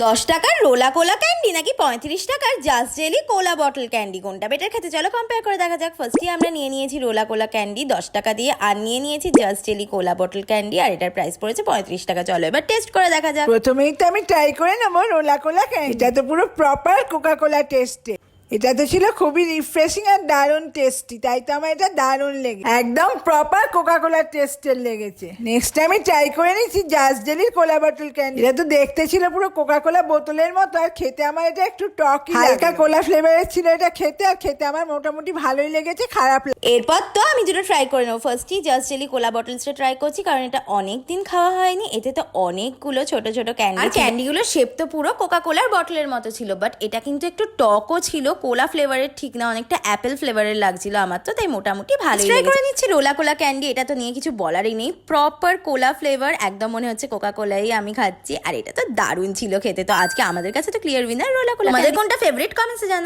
10 টাকার রোলা কোলা ক্যান্ডি নাকি 35 টাকার জাস্ট জেলি কোলা বটল ক্যান্ডি, কোনটা বেটার খেতে? চলো কম্পেয়ার করে দেখা যাক। ফার্স্টে আমরা নিয়ে নিয়েছি রোলা কোলা ক্যান্ডি 10 টাকা দিয়ে, আর নিয়ে নিয়েছি জাস্ট জেলি কোলা বটল ক্যান্ডি, আর এটার প্রাইস পড়েছে 35 টাকা। চলো এবার টেস্ট করে দেখা যাক। প্রথমেই তো আমি ট্রাই করে নেবো রোলা কোলা ক্যান্ডি। এটা তো পুরো প্রপার কোকা কোলা টেস্টে। এটা তো ছিল খুবই রিফ্রেশিং আর দারুণ টেস্টি, তাই তো আমার এটা দারুণ লেগেছে, একদম প্রপার কোকা কোলা টেস্টের লেগেছে। নেক্সট আমি ট্রাই করে নিচ্ছি জাস্ট জেলির কোলা বটল ক্যান্ডি। এটা তো দেখতে ছিল পুরো কোকা কোলা বোতলের মতো, আর খেতে আমার এটা একটু টকি হালকা কোলা ফ্লেভারের ছিল এটা খেতে, আর খেতে আমার মোটামুটি ভালোই লেগেছে, খারাপ এরপর তো আমি দুটো ট্রাই করে নেবো। ফার্স্টই জাস্ট জেলি কোলা বটলসটা ট্রাই করছি, কারণ এটা অনেক দিন খাওয়া হয়নি। এতে তো অনেকগুলো ছোট ছোট ক্যান্ডি, আর ক্যান্ডিগুলোর শেপ তো পুরো কোকা কোলার বটলের মতো ছিল, বাট এটা কিন্তু একটু টকও ছিল, কোলা ফ্লেভারের ঠিক না, অনেকটা অ্যাপেল ফ্লেভারের লাগছিল আমার তো, তাই মোটামুটি ভালোই ট্রাই করে নিচ্ছি রোলা কোলা ক্যান্ডি। এটা তো নিয়ে কিছু বলারই নেই, প্রপার কোলা ফ্লেভার, একদম মনে হচ্ছে কোকা কোলাই আমি খাচ্ছি, আর এটা তো দারুণ ছিল খেতে। তো আজকে আমাদের কাছে তো ক্লিয়ার উইনার রোলা কোলা। আমাদের কোনটা ফেভারিট কমেন্টসে জানান।